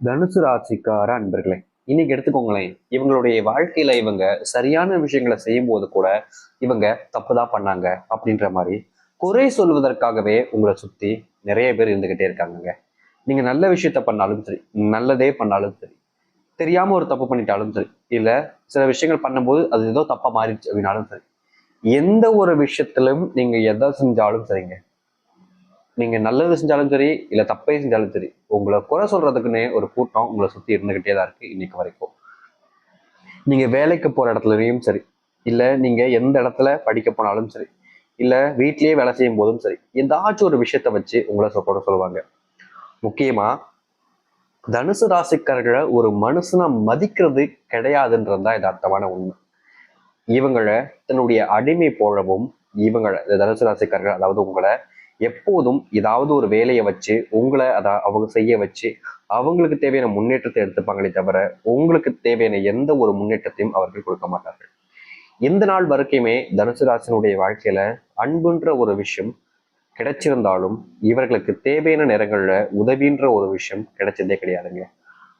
தனுசு ராசிக்கார அன்பர்களே, இன்னைக்கு எடுத்துக்கோங்களேன். இவங்களுடைய வாழ்க்கையில இவங்க சரியான விஷயங்களை செய்யும் போது கூட இவங்க தப்புதான் பண்ணாங்க அப்படின்ற மாதிரி குறை சொல்வதற்காகவே உங்களை சுத்தி நிறைய பேர் இருந்துகிட்டே இருக்காங்க. நீங்க நல்ல விஷயத்த பண்ணாலும் சரி, நல்லதே பண்ணாலும் சரி, தெரியாம ஒரு தப்பு பண்ணிட்டாலும் சரி, இல்ல சில விஷயங்கள் பண்ணும்போது அது ஏதோ தப்பா மாறிடுச்சு அப்படின்னாலும் சரி, எந்த ஒரு விஷயத்திலும் நீங்க எதை செஞ்சாலும் சரிங்க, நீங்க நல்லது செஞ்சாலும் சரி இல்ல தப்பே செஞ்சாலும் சரி, உங்களை குறை சொல்றதுக்குன்னே ஒரு கூட்டம் உங்களை சுத்தி இருந்துகிட்டே தான் இருக்கு இன்னைக்கு வரைக்கும். நீங்க வேலைக்கு போற இடத்துலயும் சரி, இல்ல நீங்க எந்த இடத்துல படிக்க போனாலும் சரி, இல்ல வீட்லயே வேலை செய்யும் போதும் சரி, ஏதாச்சும் ஒரு விஷயத்த வச்சு உங்களை குறை சொல்லுவாங்க. முக்கியமா தனுசு ராசிக்காரர்களை ஒரு மனுஷனா மதிக்கிறது கிடையாதுன்றதுதான் இது அர்த்தமான உண்மை. இவங்களை தன்னுடைய அடிமை போலவும், இவங்களை தனுசு ராசிக்காரர்கள் அதாவது உங்களை எப்போதும் ஏதாவது ஒரு வேலையை வச்சு உங்களை அதை அவங்க செய்ய வச்சு அவங்களுக்கு தேவையான முன்னேற்றத்தை எடுத்துப்பாங்களே தவிர உங்களுக்கு தேவையான எந்த ஒரு முன்னேற்றத்தையும் அவர்கள் கொடுக்க மாட்டார்கள். இந்த நாள் வரைக்குமே தனுசு ராசினுடைய வாழ்க்கையில அன்புன்ற ஒரு விஷயம் கிடைச்சிருந்தாலும் இவர்களுக்கு தேவையான நேரங்கள்ல உதவின்ற ஒரு விஷயம் கிடைச்சதே கிடையாதுங்க.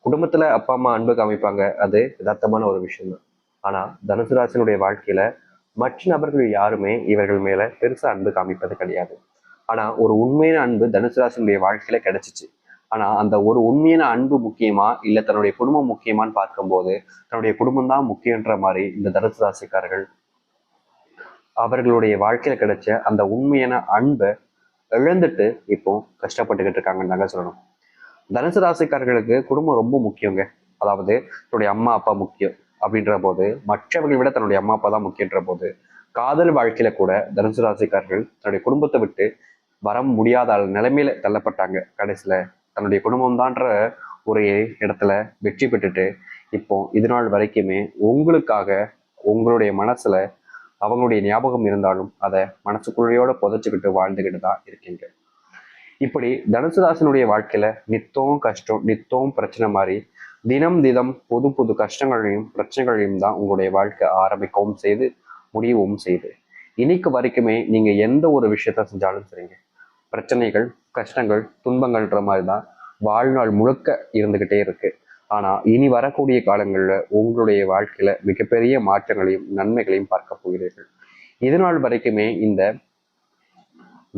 குடும்பத்துல அப்பா அம்மா அன்பு காமிப்பாங்க, அது யதார்த்தமான ஒரு விஷயம் தான். ஆனா தனுசு ராசினுடைய வாழ்க்கையில மற்ற நபர்கள் யாருமே இவர்கள் மேல பெருசா அன்பு காமிப்பது கிடையாது. ஆனா ஒரு உண்மையான அன்பு தனுசு ராசினுடைய வாழ்க்கையில கிடைச்சிச்சு. ஆனா அந்த ஒரு உண்மையான அன்பு முக்கியமா இல்ல தன்னுடைய குடும்பம் முக்கியமான்னு பார்க்கும்போது தன்னுடைய குடும்பம் தான் முக்கியன்ற மாதிரி இந்த தனுசு ராசிக்காரர்கள் அவர்களுடைய வாழ்க்கையில கிடைச்ச அந்த உண்மையான அன்பை இழந்துட்டு இப்போ கஷ்டப்பட்டுக்கிட்டு இருக்காங்கன்னு தாங்க சொல்லணும். தனுசு ராசிக்காரர்களுக்கு குடும்பம் ரொம்ப முக்கியங்க. அதாவது தன்னுடைய அம்மா அப்பா முக்கியம் அப்படின்ற போது மற்றவர்களை விட தன்னுடைய அம்மா அப்பா தான் முக்கியன்ற போது காதல் வாழ்க்கையில கூட தனுசு ராசிக்காரர்கள் தன்னுடைய குடும்பத்தை விட்டு வர முடியாத நிலைமையில தள்ளப்பட்டாங்க. கடைசியில தன்னுடைய குடும்பம் தான்ற ஒரு இடத்துல வெற்றி பெற்றுட்டு இப்போ இது நாள் வரைக்குமே உங்களுக்காக உங்களுடைய மனசுல அவங்களுடைய ஞாபகம் இருந்தாலும் அதை மனசுக்குள்ளையோட புதைச்சுக்கிட்டு வாழ்ந்துகிட்டு தான் இருக்கீங்க. இப்படி தனுசு ராசினுடைய வாழ்க்கையில நித்தம் கஷ்டம் நித்தம் பிரச்சனை மாதிரி தினம் தினம் புது புது கஷ்டங்களையும் பிரச்சனைகளையும் தான் உங்களுடைய வாழ்க்கை ஆரம்பிக்கவும் செய்து முடியவும் செய்து இன்னைக்கு வரைக்குமே நீங்க எந்த ஒரு விஷயத்த செஞ்சாலும் சரிங்க, பிரச்சனைகள் கஷ்டங்கள் துன்பங்கள்ன்ற மாதிரி தான் வாழ்நாள் முழுக்க இருந்துகிட்டே இருக்கு. ஆனா இனி வரக்கூடிய காலங்கள்ல உங்களுடைய வாழ்க்கையில மிகப்பெரிய மாற்றங்களையும் நன்மைகளையும் பார்க்க போகிறீர்கள். இது நாள் வரைக்குமே இந்த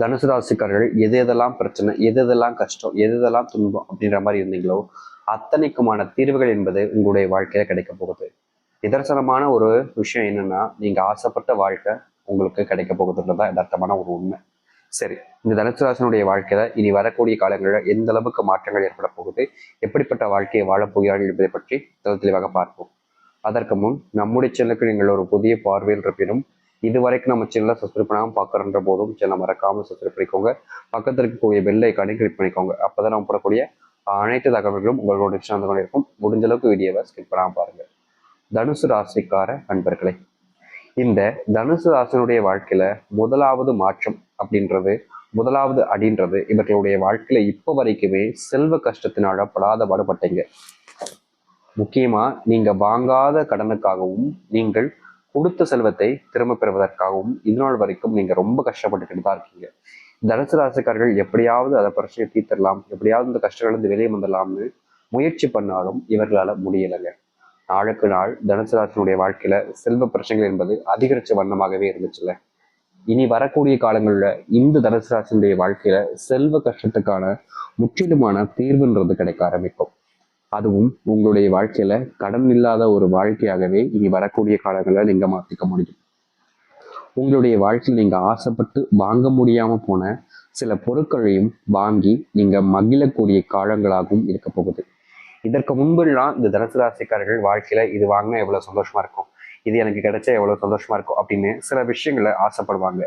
தனுசு ராசிக்காரர்கள் எது எதெல்லாம் பிரச்சனை எது எதெல்லாம் கஷ்டம் எது எதெல்லாம் துன்பம் அப்படின்ற மாதிரி இருந்தீங்களோ அத்தனைக்குமான தீர்வுகள் என்பது உங்களுடைய வாழ்க்கையில கிடைக்க போகுது. நிதர்சனமான ஒரு விஷயம் என்னன்னா, நீங்க ஆசைப்பட்ட வாழ்க்கை உங்களுக்கு கிடைக்க போகுதுன்றதான் யதார்த்தமான ஒரு உண்மை. சரி, இந்த தனுசு ராசினுடைய வாழ்க்கையில இனி வரக்கூடிய காலங்களில் எந்த அளவுக்கு மாற்றங்கள் ஏற்பட போகுது, எப்படிப்பட்ட வாழ்க்கையை வாழப் போகிறார்கள் என்பதை பற்றி தெளிவாக பார்ப்போம். அதற்கு முன் நம்முடைய சேனலுக்கு நீங்கள் ஒரு புதிய பார்வையில் இருப்பினும் இதுவரைக்கும் நம்ம சேனலை சப்ஸ்கிரைப் பண்ணாமல் பார்க்குறன்ற போதும் சேனலை மறக்காமல் சப்ஸ்கிரைப் பண்ணிக்கோங்க. பக்கத்தில் இருக்கக்கூடிய பெல் ஐக்கானை கிளிக் பண்ணிக்கோங்க. அப்போதான் நம்ம போடக்கூடிய அனைத்து தகவல்களும் உங்களோட சார்ந்து இருக்கும். முடிஞ்ச அளவுக்கு வீடியோவை ஸ்கிப் பண்ணாமல் பாருங்க. தனுசு ராசிக்கார அன்பர்களே, இந்த தனுசு ராசினுடைய வாழ்க்கையில முதலாவது மாற்றம் அப்படின்றது, முதலாவது அடின்றது இவர்களுடைய வாழ்க்கையில இப்ப வரைக்குமே செல்வ கஷ்டத்தினால படாத பாடுபட்டீங்க. முக்கியமா நீங்க வாங்காத கடனுக்காகவும் நீங்கள் கொடுத்த செல்வத்தை திரும்ப பெறுவதற்காகவும் இது நாள் வரைக்கும் நீங்க ரொம்ப கஷ்டப்பட்டுக்கிட்டு தான் இருக்கீங்க. தனுசு ராசிக்காரர்கள் எப்படியாவது அதை பிரச்சனையை தீர்த்திடலாம், எப்படியாவது இந்த கஷ்டங்கள்ந்து வெளியே வந்துடலாம்னு முயற்சி பண்ணாலும் இவர்களால முடியலைங்க. நாளுக்கு நாள் தனுசு ராசினுடைய வாழ்க்கையில செல்வ பிரச்சனைகள் என்பது அதிகரிச்ச வண்ணமாகவே இருந்துச்சுல்ல. இனி வரக்கூடிய காலங்கள்ல இந்த தனுசு ராசினுடைய வாழ்க்கையில செல்வ கஷ்டத்துக்கான முற்றிலுமான தீர்வுன்றது கிடைக்க ஆரம்பிக்கும். அதுவும் உங்களுடைய வாழ்க்கையில கடன் இல்லாத ஒரு வாழ்க்கையாகவே இனி வரக்கூடிய காலங்களில் நீங்க மாற்றிக்க முடியும். உங்களுடைய வாழ்க்கையில் நீங்க ஆசைப்பட்டு வாங்க முடியாம போன சில பொருட்களையும் வாங்கி நீங்க மகிழக்கூடிய காலங்களாகவும் இருக்க போகுது. இதற்கு முன்பெல்லாம் இந்த தனுசு ராசிக்காரர்கள் வாழ்க்கையில இது வாங்கினா எவ்வளவு சந்தோஷமா இருக்கும், இது எனக்கு கிடைச்சா எவ்வளவு சந்தோஷமா இருக்கும் அப்படின்னு சில விஷயங்களை ஆசைப்படுவாங்க.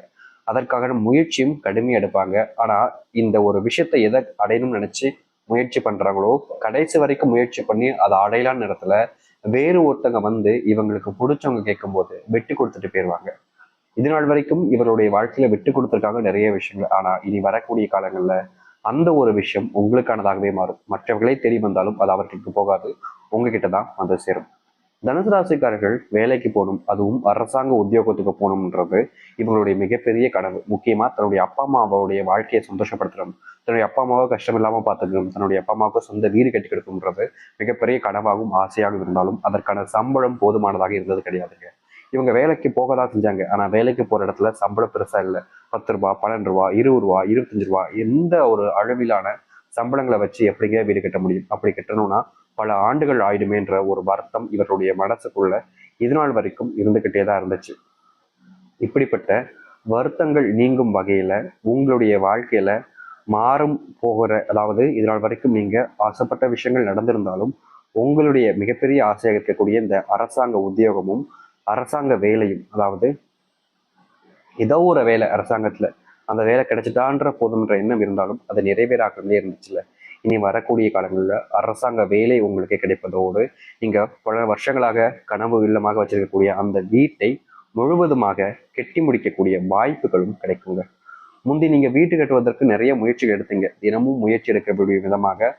அதற்காக முயற்சியும் கடுமையாக எடுப்பாங்க. ஆனா இந்த ஒரு விஷயத்தை எதை அடையணும்னு நினைச்சு முயற்சி பண்றாங்களோ கடைசி வரைக்கும் முயற்சி பண்ணி அதை அடையலான நேரத்துல வேறு ஒருத்தங்க வந்து இவங்களுக்கு பிடிச்சவங்க கேட்கும் போது விட்டு கொடுத்துட்டு போயிடுவாங்க. இது நாள் வரைக்கும் இவருடைய வாழ்க்கையில விட்டு கொடுத்துருக்காங்க நிறைய விஷயங்கள். ஆனா இனி வரக்கூடிய காலங்கள்ல அந்த ஒரு விஷயம் உங்களுக்கானதாகவே மாறும். மற்றவர்களே தேடி வந்தாலும் அது அவர்களுக்கு போகாது, உங்ககிட்ட தான் வந்து சேரும். தனுசு ராசிக்காரர்கள் வேலைக்கு போகணும், அதுவும் அரசாங்க உத்தியோகத்துக்கு போகணும்ன்றது இவங்களுடைய மிகப்பெரிய கனவு. முக்கியமா தன்னுடைய அப்பா அம்மாவோடைய வாழ்க்கையை சந்தோஷப்படுத்தணும், தன்னுடைய அப்பா அம்மாவை கஷ்டம் இல்லாம பார்த்துக்கணும், தன்னுடைய அப்பா அம்மாவுக்கு சொந்த வீடு கட்டி கொடுக்கணும்ன்றது மிகப்பெரிய கனவாகவும் ஆசையாகவும் இருந்தாலும் அதற்கான சம்பளம் போதுமானதாக இருந்தது கிடையாதுங்க. இவங்க வேலைக்கு போக தான் செஞ்சாங்க. ஆனா வேலைக்கு போற இடத்துல சம்பளம் பெருசா இல்லை. 10 ரூபா, 12 ரூபா, 20 ரூபா, 25 ரூபா, எந்த ஒரு அளவிலான சம்பளங்களை வச்சு எப்படிங்க வீடு கட்ட முடியும்? அப்படி கட்டணும்னா பல ஆண்டுகள் ஆயிடுமேன்ற ஒரு வருத்தம் இவருடைய மனசுக்குள்ள இதுநாள் வரைக்கும் இருந்துகிட்டே தான் இருந்துச்சு. இப்படிப்பட்ட வருத்தங்கள் நீங்கும் வகையில உங்களுடைய வாழ்க்கையில மாறும் போகிற, அதாவது இதனால் வரைக்கும் நீங்க ஆசைப்பட்ட விஷயங்கள் நடந்திருந்தாலும் உங்களுடைய மிகப்பெரிய ஆசையாக இருக்கக்கூடிய இந்த அரசாங்க உத்தியோகமும் அரசாங்க வேலையும், அதாவது ஏதோ ஒரு வேலை அரசாங்கத்துல அந்த வேலை கிடைச்சிட்டான்ற போதும்ன்ற எண்ணம் இருந்தாலும் அதை நிறைவேறாக்கவே இருந்துச்சுல்ல. இனி வரக்கூடிய காலங்களில் அரசாங்க வேலை உங்களுக்கு கிடைப்பதோடு நீங்க பல வருஷங்களாக கனவு இல்லமாக வச்சிருக்கக்கூடிய அந்த வீட்டை முழுவதுமாக கெட்டி முடிக்கக்கூடிய வாய்ப்புகளும் கிடைக்குங்க. முந்தி நீங்க வீட்டு கட்டுவதற்கு நிறைய முயற்சிகள் எடுத்தீங்க. தினமும் முயற்சி எடுக்கக்கூடிய விதமாக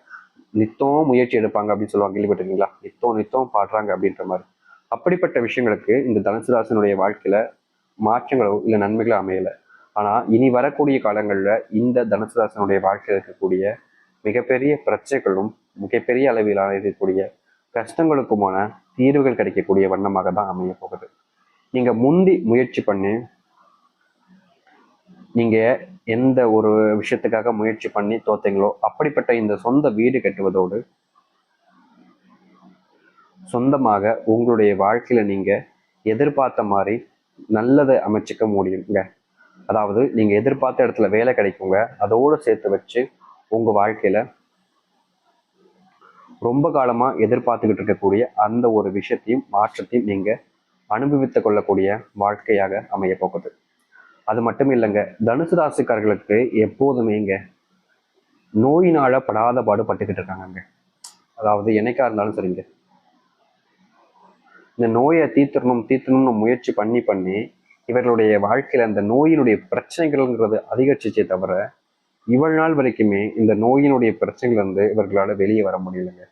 நித்தம் முயற்சி எடுப்பாங்க அப்படின்னு சொல்லுவாங்க, கேள்விப்பட்டிருக்கீங்களா? நித்தம் நித்தம் பாடுறாங்க அப்படின்ற மாதிரி. அப்படிப்பட்ட விஷயங்களுக்கு இந்த தனுசு ராசினுடைய வாழ்க்கையில மாற்றங்களோ இல்லை நன்மைகளோ அமையலை. ஆனா இனி வரக்கூடிய காலங்கள்ல இந்த தனுசு ராசினுடைய வாழ்க்கையில் இருக்கக்கூடிய மிகப்பெரிய பிரச்சனைகளும் மிகப்பெரிய அளவிலான இருக்கக்கூடிய கஷ்டங்களுக்குமான தீர்வுகள் கிடைக்கக்கூடிய வண்ணமாக தான் அமைய போகுது. நீங்க முந்தி முயற்சி பண்ணி நீங்க எந்த ஒரு விஷயத்துக்காக முயற்சி பண்ணி தோத்தீங்களோ அப்படிப்பட்ட இந்த சொந்த வீடு கட்டுவதோடு சொந்தமாக உங்களுடைய வாழ்க்கையில நீங்க எதிர்பார்த்த மாதிரி நல்லதை அமைச்சிக்க முடியுங்க. அதாவது நீங்க எதிர்பார்த்த இடத்துல வேலை கிடைக்குங்க. அதோடு சேர்த்து வச்சு உங்க வாழ்க்கையில ரொம்ப காலமா எதிர்பார்த்துக்கிட்டு இருக்கக்கூடிய அந்த ஒரு விஷயத்தையும் மாற்றத்தையும் நீங்க அனுபவித்துக் கொள்ளக்கூடிய வாழ்க்கையாக அமைய போகுது. அது மட்டும் இல்லைங்க, தனுசு ராசிக்காரர்களுக்கு எப்போதுமேங்க நோயினால படாத பாடுபட்டுக்கிட்டு இருக்காங்க. அதாவது என்னைக்கா இருந்தாலும் சரிங்க, இந்த நோயை தீர்த்தணும்னு முயற்சி பண்ணி பண்ணி இவர்களுடைய வாழ்க்கையில அந்த நோயினுடைய பிரச்சனைகள்ங்கிறது அதிகரிச்சிச்சே தவிர இவ்வளவு நாள் வரைக்குமே இந்த நோயினுடைய பிரச்சனைகள் இருந்து இவர்களால வெளியே வர முடியலைங்க.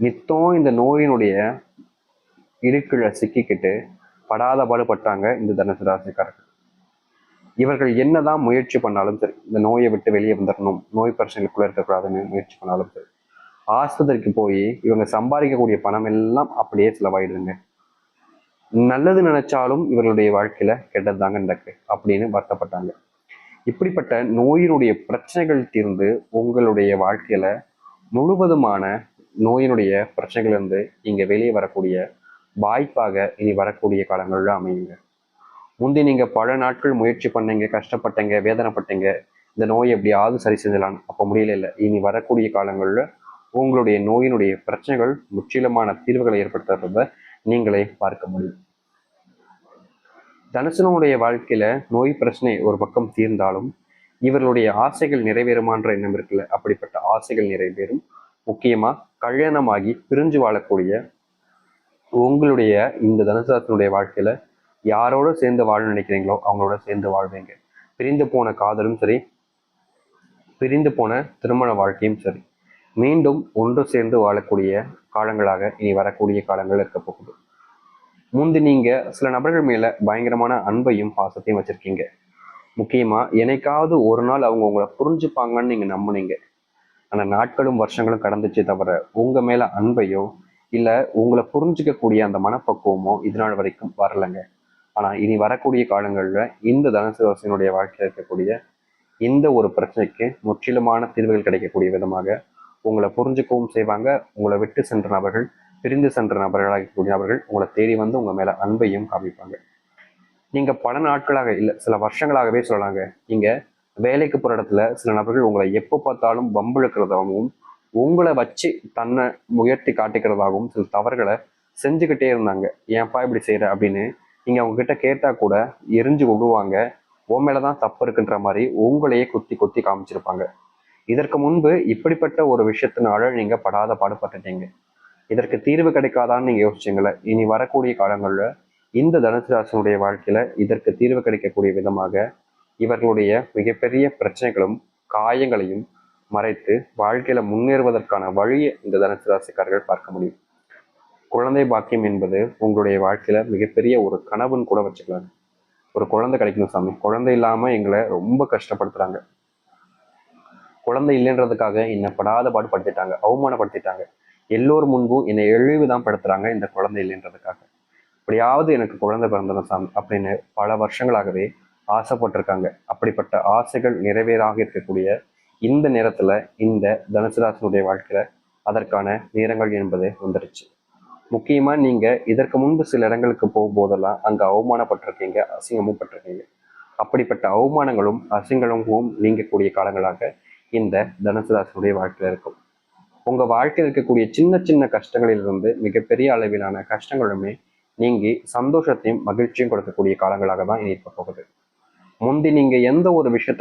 நித்தம் இந்த நோயினுடைய இடுக்குள்ள சிக்கிக்கிட்டு படாத பாடுபட்டாங்க இந்த தனுசு ராசிக்காரர்கள். இவர்கள் என்னதான் முயற்சி பண்ணாலும் சரி, இந்த நோயை விட்டு வெளியே வந்துடணும், நோய் பிரச்சனைக்குள்ள இருக்கக்கூடாதுன்னு முயற்சி பண்ணாலும் சரி, ஆஸ்பத்திரிக்கு போய் இவங்க சம்பாதிக்கக்கூடிய பணம் எல்லாம் அப்படியே செலவாயிடுதுங்க. நல்லது நினைச்சாலும் இவர்களுடைய வாழ்க்கையில கெட்டதாங்க நடக்கு அப்படின்னு வருத்தப்பட்டாங்க. இப்படிப்பட்ட நோயினுடைய பிரச்சனைகள் தீர்ந்து உங்களுடைய வாழ்க்கையில முழுவதுமான நோயினுடைய பிரச்சனைகள் இருந்து நீங்க வெளியே வரக்கூடிய வாய்ப்பாக இனி வரக்கூடிய காலங்கள்ல அமையுங்க. முந்தி நீங்க பல நாட்கள் முயற்சி பண்ணீங்க, கஷ்டப்பட்டீங்க, வேதனைப்பட்டீங்க, இந்த நோயை எப்படியாவது சரி செஞ்சலாம், அப்ப முடியல. இல்லை, இனி வரக்கூடிய காலங்கள்ல உங்களுடைய நோயினுடைய பிரச்சனைகள் முற்றிலுமான தீர்வுகளை ஏற்படுத்துறத நீங்களே பார்க்க முடியும். தனுசனுடைய வாழ்க்கையில நோய் பிரச்சனை ஒரு பக்கம் தீர்ந்தாலும் இவர்களுடைய ஆசைகள் நிறைவேறுமான்ற எண்ணம் இருக்குல்ல, அப்படிப்பட்ட ஆசைகள் நிறைவேறும். முக்கியமா கல்யாணமாகி பிரிஞ்சு வாழக்கூடிய உங்களுடைய இந்த தனுசாசனுடைய வாழ்க்கையில யாரோட சேர்ந்து வாழ நினைக்கிறீங்களோ அவங்களோட சேர்ந்து வாழ்வீங்க. பிரிந்து போன காதலும் சரி, பிரிந்து போன திருமண வாழ்க்கையும் சரி, மீண்டும் ஒன்று சேர்ந்து வாழக்கூடிய காலங்களாக இனி வரக்கூடிய காலங்கள் இருக்க போகுது. முந்தி நீங்க சில நபர்கள் மேல பயங்கரமான அன்பையும் பாசத்தையும் வச்சிருக்கீங்க. முக்கியமா என்னைக்காவது ஒரு நாள் அவங்க உங்களை புரிஞ்சுப்பாங்கன்னு நீங்க நம்புனீங்க. ஆனா நாட்களும் வருஷங்களும் கடந்துச்சே தவிர உங்க மேல அன்பையோ இல்ல உங்களை புரிஞ்சுக்கக்கூடிய அந்த மனப்பக்குவமோ இது நாள் வரைக்கும் வரலைங்க. ஆனா இனி வரக்கூடிய காலங்கள்ல இந்த தனுசு ராசியினுடைய வாழ்க்கையில் இருக்கக்கூடிய இந்த ஒரு பிரச்சனைக்கு முற்றிலுமான தீர்வுகள் கிடைக்கக்கூடிய விதமாக உங்களை புரிஞ்சுக்கவும் செய்வாங்க. உங்களை விட்டு சென்ற நபர்கள், பிரிந்து சென்ற நபர்களாக இருக்கக்கூடிய நபர்கள் உங்களை தேடி வந்து உங்க மேல அன்பையும் காமிப்பாங்க. நீங்க பல நாட்களாக இல்லை சில வருஷங்களாகவே சொல்லலாங்க, நீங்க வேலைக்கு போற இடத்துல சில நபர்கள் உங்களை எப்போ பார்த்தாலும் வம்பிழுக்கிறதாகவும் உங்களை வச்சு தன்னை உயர்த்தி காட்டிக்கிறதாகவும் சில தவறுகளை செஞ்சுக்கிட்டே இருந்தாங்க. ஏன்ப்பா இப்படி செய்யற அப்படின்னு நீங்க அவங்க கிட்ட கேட்டா கூட எரிஞ்சு விடுவாங்க. உன் மேலதான் தப்பு இருக்குன்ற மாதிரி உங்களையே குத்தி குத்தி காமிச்சிருப்பாங்க. இதற்கு முன்பு இப்படிப்பட்ட ஒரு விஷயத்தினால நீங்க படாத பாடுபட்டுட்டீங்க. இதற்கு தீர்வு கிடைக்காதான்னு நீங்க யோசிச்சீங்களே. இனி வரக்கூடிய காலங்கள்ல இந்த தனுசு ராசினுடைய வாழ்க்கையில இதற்கு தீர்வு கிடைக்கக்கூடிய விதமாக இவர்களுடைய மிகப்பெரிய பிரச்சனைகளும் காயங்களையும் மறைத்து வாழ்க்கையில முன்னேறுவதற்கான வழியை இந்த தனுசு ராசிக்காரர்கள் பார்க்க முடியும். குழந்தை பாக்கியம் என்பது உங்களுடைய வாழ்க்கையில மிகப்பெரிய ஒரு கனவுன்னு கூட வச்சுக்கலாம். ஒரு குழந்தை கிடைக்கணும் சாமி, குழந்தை இல்லாம எங்களை ரொம்ப கஷ்டப்படுத்துறாங்க, குழந்தை இல்லைன்றதுக்காக என்னை படாத பாடு படுத்திட்டாங்க, அவமானப்படுத்திட்டாங்க, எல்லோரும் முன்பும் என்னை இழிவு தான் படுத்துறாங்க இந்த குழந்தை இல்லைன்றதுக்காக. எப்படியாவது எனக்கு குழந்தை பிறந்தணும் சாமி அப்படின்னு பல வருஷங்களாகவே ஆசைப்பட்டிருக்காங்க. அப்படிப்பட்ட ஆசைகள் நிறைவேறாக இருக்கக்கூடிய இந்த நேரத்துல இந்த தனுசு ராசினுடைய வாழ்க்கையில அதற்கான நேரங்கள் என்பது வந்துருச்சு. முக்கியமா நீங்க இதற்கு முன்பு சில இடங்களுக்கு போகும்போதெல்லாம் அங்க அவமானப்பட்டிருக்கீங்க, அசிங்கமும் பட்டிருக்கீங்க. அப்படிப்பட்ட அவமானங்களும் அசிங்கமும் நீங்கக்கூடிய காலங்களாக இந்த தனுசு ராசினுடைய வாழ்க்கையில இருக்கும். உங்க வாழ்க்கையில் இருக்கக்கூடிய சின்ன சின்ன கஷ்டங்களிலிருந்து மிகப்பெரிய அளவிலான கஷ்டங்களுமே நீங்கி சந்தோஷத்தையும் மகிழ்ச்சியும் கொடுக்கக்கூடிய காலங்களாக தான் இனி இருக்க போகுது. முந்தி நீங்க எந்த ஒரு விஷயத்த